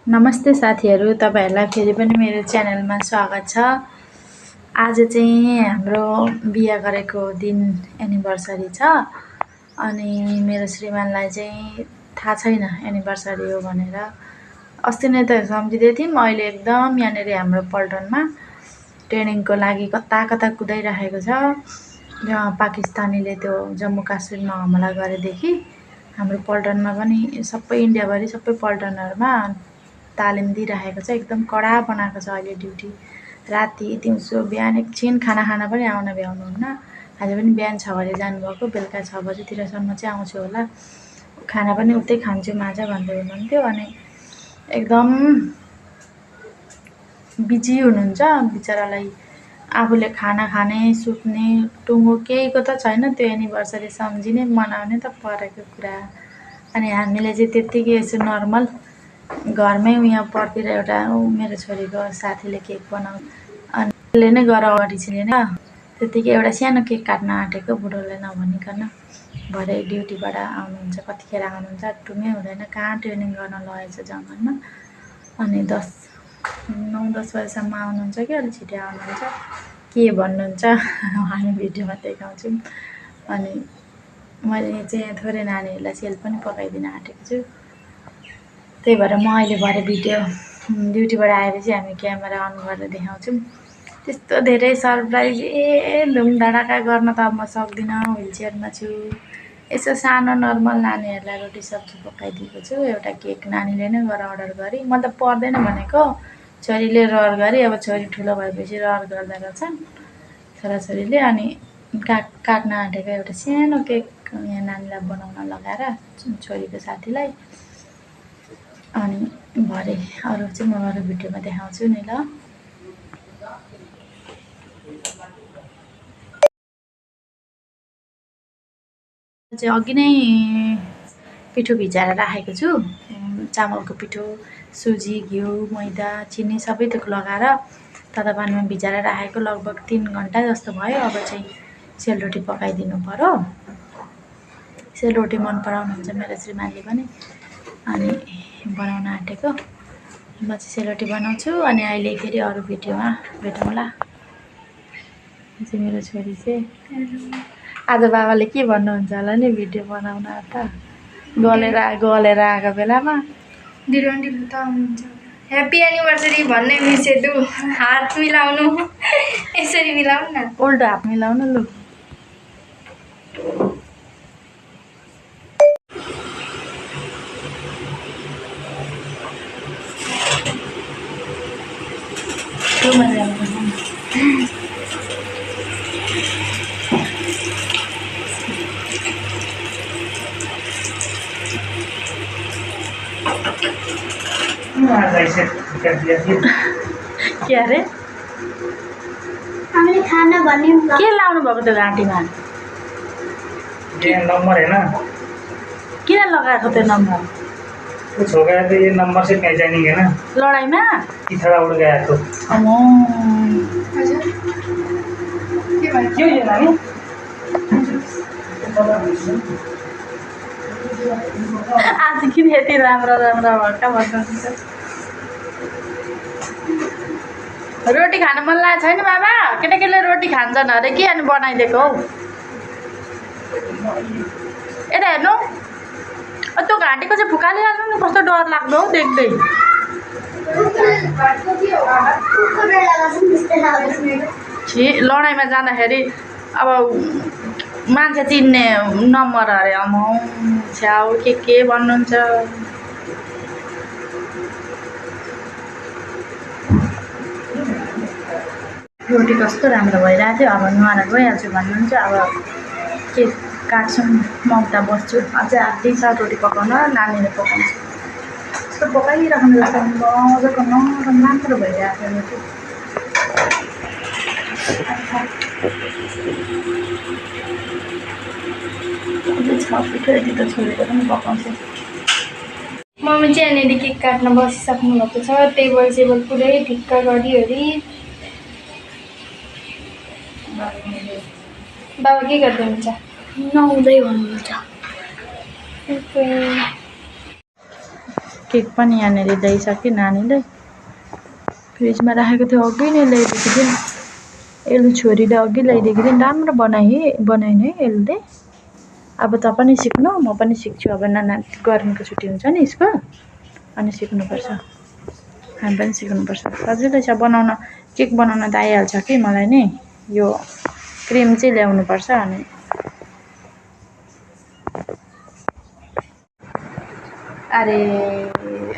नमस्ते साथीहरु, तपाईहरुलाई फेरि पनि मेरो च्यानलमा स्वागत छ। आज चाहिँ हाम्रो बिहे गरेको दिन एनिभर्सरी छ अनि मेरो श्रीमानलाई चाहिँ थाहा छैन एनिभर्सरी हो भनेर। अस्ति नै त सम्झिदै थियौं, अहिले एकदम यहाँनेर हाम्रो पल्टनमा ट्रेनिङको लागि कता कता कुदाइराखेको छ। जहाँ पाकिस्तानीले त्यो जम्मू काश्मीरमा हमला गरेदेखि हाम्रो पल्टनमा पनि सबै इन्डियाभरि सबै पल्टनहरुमा तालिम दिइराखेको छ। एकदम कडा बनाएको छ अहिले ड्युटी। राति दिउँसो बिहान एकछिन खाना खाना पनि आउन भ्याउनुहुन्न। आज पनि बिहान 6 बजे जानुभएको, बेलुका 6 बजेतिरसम्म चाहिँ आउँछु होला। खाना पनि उतै खान्छु माझ भन्दै हुनुहुन्थ्यो अनि एकदम बिजी हुनुहुन्छ बिचरालाई। आफूले खाना खाने, सुत्ने, टुङ्गो केहीको त छैन। त्यो एनिभर्सरी सम्झिने, मनाउने त परेको कुरा। अनि हामीले चाहिँ त्यतिकै यसो नर्मल घरमै यहाँ पर्तिर एउटा मेरो छोरीको साथीले केक बनाउँछ अनि त्यसले नै गर अगाडि छिरेन। त्यतिकै एउटा सानो केक काट्न आँटेको बुढोले नभनिकन। भरे ड्युटीबाट आउनुहुन्छ, कतिखेर आउनुहुन्छ टुङ्गै हुँदैन। कहाँ ट्रेनिङ गर्न लगेछ जङ्गलमा अनि 9-10 बजेसम्म आउनुहुन्छ कि अलि छिटै आउनुहुन्छ। के भन्नुहुन्छ हामी भिडियोमा देखाउँछौँ। अनि मैले चाहिँ थोरै नानीहरूलाई सेल पनि पकाइदिन आँटेको छु। त्यही भएर म अहिले भरे भिडियो ड्युटीबाट आएपछि हामी क्यामेरा अन गरेर देखाउँछौँ। त्यस्तो धेरै सरप्राइज धुमधडाका गर्न त म सक्दिनँ, व्हिलचेयरमा छु। यसो सानो नर्मल नानीहरूलाई रोटी सब्जी पकाइदिएको छु। एउटा केक नानीले नै गएर अर्डर गरी, म त पर्दैन भनेको, छोरीले रहर गरी। अब छोरी ठुलो भएपछि रहर गर्दा रहेछन् छोराछोरीले। अनि काट्न आँटेको एउटा सानो केक यहाँ नानीलाई बनाउन लगाएर छोरीको साथीलाई। अनि भरे अरू चाहिँ म अरू भिडियोमा देखाउँछु नि ल। चाहिँ अघि नै पिठो भिजाएर राखेको छु। चामलको पिठो, सुजी, घिउ, मैदा, चिनी सबै थोक लगाएर तातो पानीमा भिजाएर राखेको। लगभग 3 घण्टा जस्तो भयो। अब चाहिँ सेलरोटी पकाइदिनु पर्यो। सेलरोटी मन पराउनुहुन्छ मेरो श्रीमानले पनि अनि बनाउन आँटेको। म चाहिँ सेलरोटी बनाउँछु अनि अहिले फेरि अरू भिडियोमा भेटौँला। यो चाहिँ मेरो छोरी चाहिँ आज बाबाले के भन्नुहुन्छ होला नि भिडियो बनाउन त गलेर आएको बेलामा ढिलो त हुन्छ। ह्याप्पी एनिभर्सरी भन्ने बिर्सेदु, हात मिलाउनु यसरी मिलाउनु न, उल्टो हात मिलाउनु लु। क्या अरे हामीले खाना भन्ने के लाउनु भएको त्यो घाँटीमा? नंबर है ना, किन लगाएको त्यो नम्बर? कुछ हो गया तो ये नंबर से पहचानी है ना, लडाइँमा इथड़ा उड़ गया तो अमो हजुर के भयो? क्यों ये नानी आज किन यति राम्रो भएका भन्नुहुन्छ? रोटी खान मन लागेको छैन बाबा? केटाकेटीले रोटी खान्छन् अरे कि अनि बनाइदिएको हौ। यता हेर्नु, त्यो घाँटीको चाहिँ फुकाली राख्नु नि, कस्तो डर लाग्दो हौ देख्दै। छि लडाइँमा जाँदाखेरि अब मान्छे चिन्ने नम्बर अरे। अमौ छ्याउ के भन्नुहुन्छ? रोटी कस्तो राम्रो भइरहेको थियो। अब नुहाएर गइहाल्छु भन्नुहुन्छ। अब के काट्छु, म उता बस्छु। अझै आधी छ रोटी पकाउन, नानीले पकाउँछु। यस्तो पकाइराख्नु जस्तो मजाको नरम राम्रो भइरहेको थियो रोटी। छ पिठो यति त छोरीले पनि पकाउँछु। मम्मी चाहिँ यहाँनिर केक काट्न बसिसक्नु भएको छ। टेबल सेबल पुरै ठिक्क गरिओरि। बाबा के गर्दै हुनुहुन्छ? नहुँदै भन्नुहुन्छ। केक पनि यहाँनिर ल्याइसकेँ नानीले फ्रिजमा राखेको थियो अघि नै ल्याइदिएको थिएँ एलु छोरीले अघि ल्याइदिएको थिएँ राम्रो बनाइन् है एलुले अब त पनि सिक्नु म पनि सिक्छु अब गर्मीको छुट्टी हुन्छ नि स्कुल अनि सिक्नुपर्छ हामी पनि सिक्नुपर्छ सजिलै छ बनाउन केक बनाउन त आइहाल्छ कि मलाई नि यो क्रिम चाहिँ ल्याउनुपर्छ अनि अरे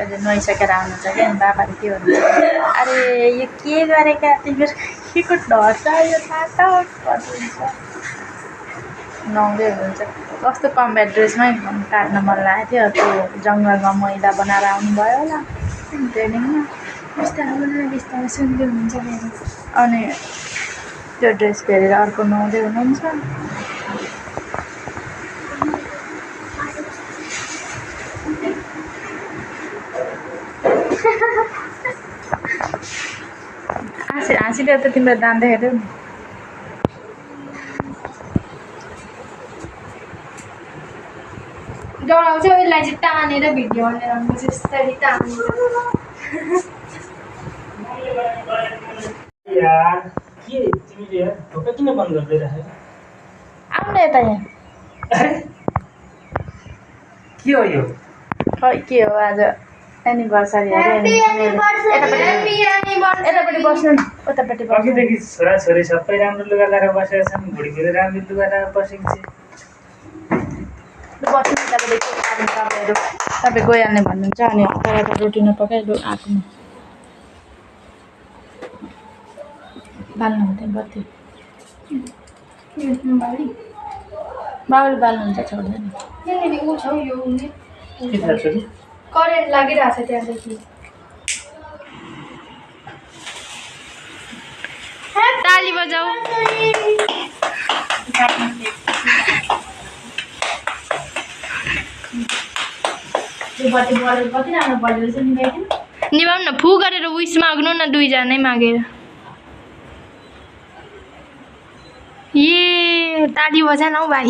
अझ नुहाइसकेर आउनुहुन्छ क्या अनि बाबाले के भन्नुहुन्छ अरे यो के गरेका तिमीहरू के को ढर्छ यो नाटक भन्नुहुन्छ नुहाउँदै हुनुहुन्छ कस्तो कम्ब्याट ड्रेसमै काट्न मन लागेको थियो त्यो जङ्गलमा मैला बनाएर आउनुभयो होला ट्रेनिङमा बिस्तारै सुन्दै हुनुहुन्छ अनि त्यो ड्रेस फेरेर अर्को नुहाउँदै हुनुहुन्छ हाँसिदेऊ त तिम्रो दान देखाइदेऊ नि डराउँछ उसलाई चाहिँ तानेर भिडियो हालेर जसरी तानेर यार के तिमीले यार ढोका किन बन्द गर्दै राखेको आउनु यता यहाँ के हो यो खै के हो आज एनिभर्सरी अरे यतापट्टि बस्नु नि उतापट्टि बस्नु अघिदेखि छोराछोरी सबै राम्रो लुगा लगाएर बसेका छन् बुढीको राम्रो लुगा लगाएर बसेको छ बस्नु तपाईँले के खानु तपाईँहरू तपाईँ गइहाल्ने भन्नुहुन्छ अनि हतार रोटी नपकाइ आएकोमा बाल्नु हुँदैन बत्ती बाबुले बाल्नुहुन्छ छोड्दैन यहाँनिर ऊ छ यो हुने के थाहा छ कि करेन्ट लागिरहेको छ त्यहाँदेखि ताली बजाऊ निभाउनु न फु गरेर विस माग्नु न दुईजनै मागेर ए ताली बजा न हौ भाइ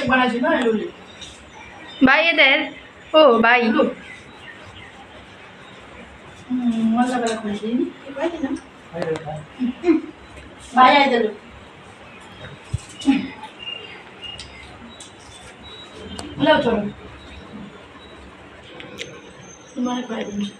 भएको छैन भाइ यता हेर ओ भाइ भाइ आइदिनु ल छोड्नु मलाई खुवाइदिन्छु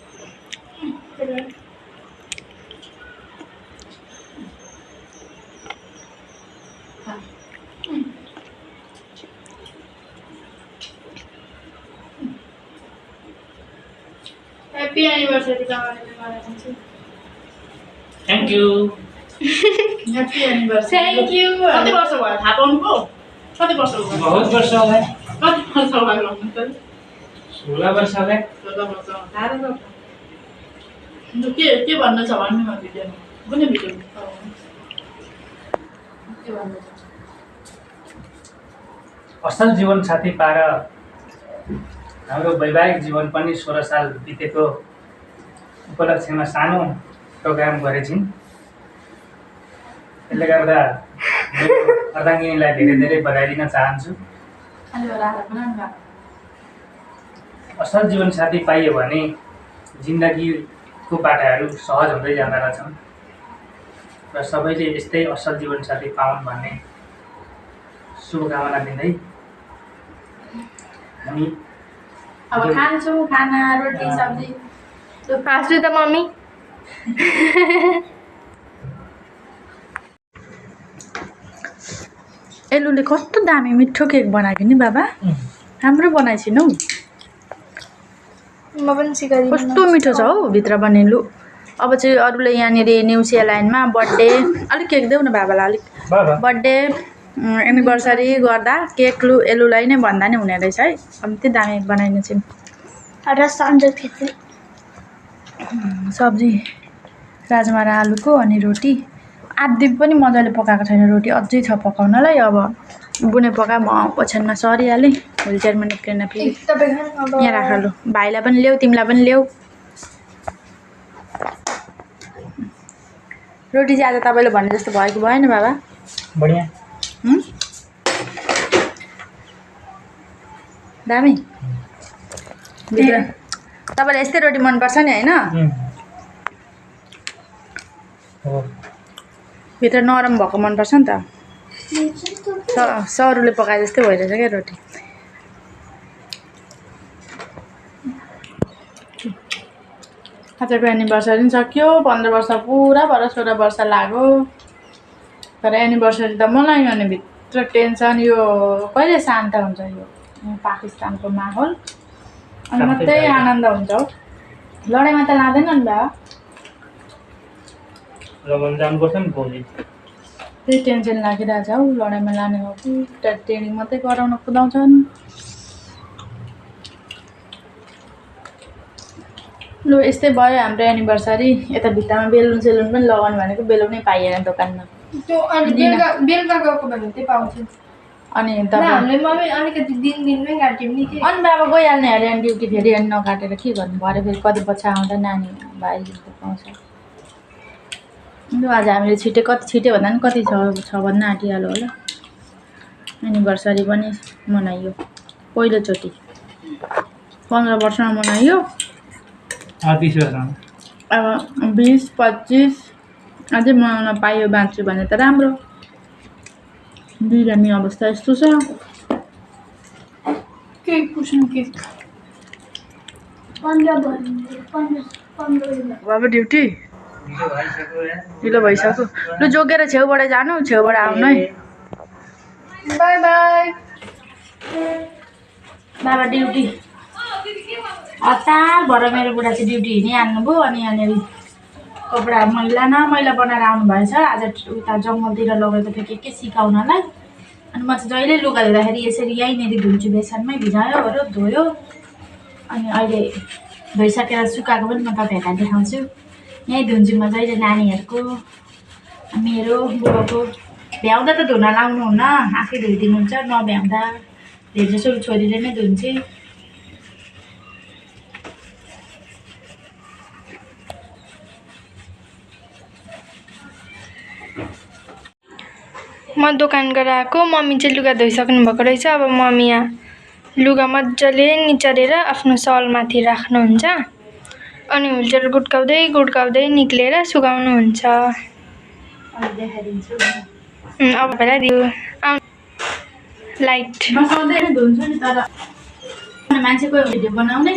Happy anniversary thank you happy anniversary thank you कति वर्ष भयो थाहा पाउनुभयो कति वर्ष भयो बहुत वर्ष होला कति वर्ष भयो भन्नु त 16 वर्ष होला 16 वर्ष थाहा छ के भन्नु छ भन्नु न भिडियोमा कुनै भिडियोमा के भन्नु छ असल जीवन साथी पाएर हाम्रो वैवाहिक जीवन पनि 16 साल बितेको उपलक्ष्यमा सानो प्रोग्राम गरेछिन् त्यसले गर्दा अर्धाङ्गिनीलाई धेरै धेरै बधाई दिन चाहन्छु असल जीवन साथी पाइयो भने जिन्दगीको बाटाहरू सहज हुँदै जाँदा रहेछन् र सबैले यस्तै असल जीवन साथी पाउन् भन्ने शुभकामना दिँदै हामी अब खान्छौँ खाना रोटी सब्जी हाँस्नु त मम्मी एलुले कस्तो दामी मिठो केक बनाएको नि बाबा राम्रो बनाइछिन् हौ म पनि सिकाइदिनु कस्तो मिठो छ हौ भित्र बनिनु अब चाहिँ अरूले यहाँनिर न्युसिया लाइनमा बर्थडे अलिक केक देऊ न बाबालाई अलिक बर्थडे एनिभर्सरी गर्दा केक एलुलाई नै भन्दा नि हुने रहेछ है कम्ती दामी बनाइनु चाहिँ र सन्जो फेरि सब्जी राजमा र आलुको अनि रोटी आधी पनि मजाले पकाएको छैन रोटी अझै छ पकाउनलाई अब बुने पका म ओछ्यानमा सरिहालेँ व्हिलचेयरमा निक्लिन फेरि यहाँ राख लु भाइलाई पनि ल्याऊ तिमीलाई पनि ल्याऊ रोटी चाहिँ आज तपाईँले भने जस्तो भयो कि भएन बाबा बढिया दामी भित्र तपाईँलाई यस्तै रोटी मनपर्छ नि होइन भित्र नरम भएको मनपर्छ नि त सरुले पकाए जस्तै भइरहेछ क्या रोटी आजको एनिभर्सरी पनि सक्यो 15 वर्ष पुरा भएर 16 वर्ष लाग्यो तर एनिभर्सरी त मलाई अनि भित्र टेन्सन यो कहिले शान्त हुन्छ यो पाकिस्तानको माहौल अनि मात्रै आनन्द हुन्छ हौ लडाइँमा त लाँदैन नि बा रमन जानुपर्छ नि भोलि त्यही टेन्सन लागिरहेछ हौ लडाइँमा लाने हो कि ट्रेनिङ मात्रै गराउन कुदाउँछन् लु यस्तै भयो हाम्रो एनिभर्सरी यता भित्तामा बेलुन सेलुन पनि लगाउनु भनेको बेलुनै पाइएन दोकानमा त्यो अनि बेलुका गएको भने चाहिँ पाउँछ अनि हामीले मम्मी अलिकति दिनमै काट्यौँ नि के अनि बाबा गइहाल्ने अरे अनि ड्युटी फेरि अनि नकाटेर के गर्नु भरे फेरि कति पछि आउँदा नानी भाइ पाउँछ लु आज हामीले कति छिटो भन्दा पनि कति छ भन्दा आँटिहाल्यो होला एनिभर्सरी पनि मनाइयो पहिलोचोटि 15 वर्षमा मनाइयो 30 वर्षमा अब 20-25 अझै मनाउन पाइयो बाँच्छु भने त राम्रो बिरामी अवस्था यस्तो छ के पुस्नु के 15 बाबा ड्युटी ढिलो भइसक्यो लु जोगेर छेउबाट जानु छेउबाट आउनु है बाई बाई बाबा ड्युटी हतार भएर मेरो बुढा चाहिँ ड्युटी हिँडिहाल्नुभयो अनि यहाँनिर कपडा मैला न मैला बनाएर आउनु भएछ आज उता जङ्गलतिर लगेको थियो के सिकाउनलाई अनि म चाहिँ जहिले लुगा धुँदाखेरि यसरी यहीँनिर धुन्छु बेसनमै भिजायो धोयो अनि अहिले धोइसकेर सुकाएको पनि म तपाईँहरूलाई देखाउँछु यहीँ धुन्छु म जहिले नानीहरूको मेरो बुबाको भ्याउँदा त धुन लाउनुहुन्न आफै धोइदिनुहुन्छ नभ्याउँदा धेरै जसो छोरीले नै धुन्छ म दोकान गएर आएको मम्मी चाहिँ लुगा धोइसक्नु भएको रहेछ अब मम्मी यहाँ लुगा मजाले निचारेर आफ्नो सलमाथि राख्नुहुन्छ अनि हुल्चेर गुड्काउँदै निक्लेर सुकाउनुहुन्छ अब पहिला दियो लाइट धुन्छु नि तर मान्छेको भिडियो बनाउने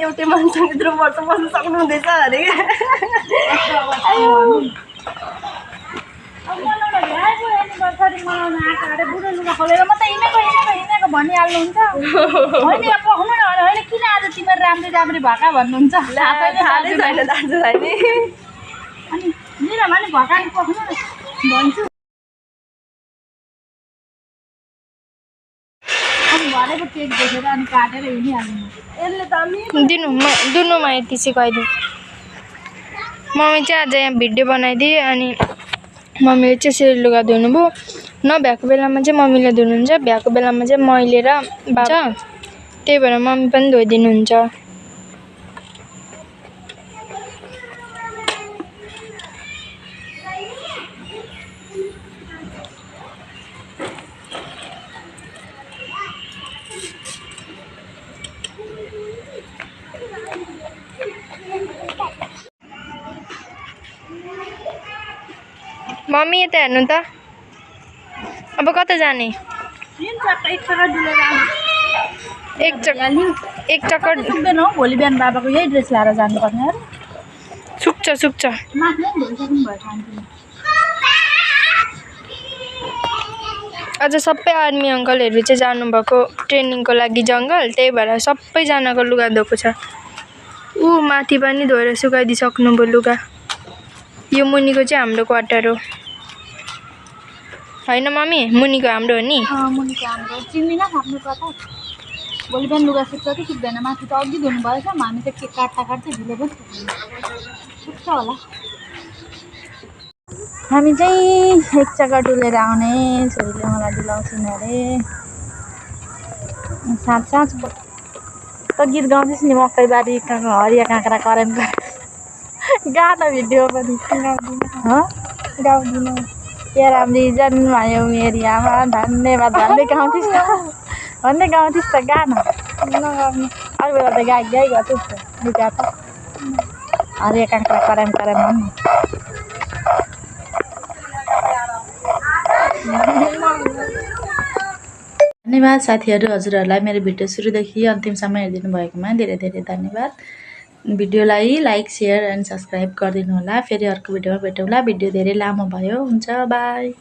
एउटै मान्छे यत्रो वर्ष बस्नु सक्नुहुँदैछ अरे बुढो लुगा खोलेर मात्रै हिँडेको भनिहाल्नुहुन्छ होइन पखाउनु न होइन किन आज तिमीहरू राम्रै भएका भन्नुहुन्छ अनि लिन भने भकानी पखाउनु न भन्छु भनेको केक देखेर अनि काटेर हिँडिहाल्नु यसले त दुनुमा यति सिकाइदिउँ मम्मी चाहिँ आज यहाँ भिडियो बनाइदिए अनि मम्मीले चाहिँ यसरी लुगा धुनुभयो नभ्याएको बेलामा चाहिँ मम्मीले धुनुहुन्छ भ्याएको बेलामा चाहिँ मैले र बाबा त्यही भएर मम्मी पनि धोइदिनुहुन्छ मम्मी यता हेर्नु त अब कता जाने एक चक्कर सुक्दैन हौ भोलि बिहान बाबाको यही ड्रेस लाएर जानुपर्ने अरे सुक्छ माथि धोइसक्नु भयो अझ सबै आर्मी अङ्कलहरू चाहिँ जानुभएको ट्रेनिङको लागि जङ्गल, त्यही भएर सबैजनाको लुगा धोएको छ। ऊ माथि पनि धोएर सुकाइदिइसक्नुभयो लुगा। यो मुनिको चाहिँ हाम्रो क्वार्टर हो होइन मम्मी? मुनिको हाम्रो हो नि। मुनिको हाम्रो चिन्दिनँ आफ्नो कता भोलि बिहान लुगा सुक्छ कि सुक्दैन। माथि त अघि धुनु भएछ, हामी त के काट्दा काट्दै ढिलो पनि सुक्छ होला। हामी चाहिँ एक जग्गा डुलेर आउने, छोरीले मलाई डुलाउँछिन् अरे। साँझ त गीत गाउँदैछ नि, मकैबारी हरिया काँक्रा करेन गाना भिडियो पनि गाउँदिनँ। के राम्री जन्मायो मेरी आमा धन्यवाद भन्दै गाउँथिस् त गाना। अरू बेला त गाई गर्छस् त लुगा त हरिया काँक्रा करेन भन्नु। धन्यवाद साथीहरू, हजुरहरूलाई मेरो भिडियो सुरुदेखि अन्तिमसम्म हेरिदिनु भएकोमा धेरै धेरै धन्यवाद। भिडियोलाई लाइक सेयर एन्ड सब्सक्राइब गरिदिनु होला। फेरि अर्को भिडियोमा भेटौँला। भिडियो धेरै लामो भयो। हुन्छ, बाई।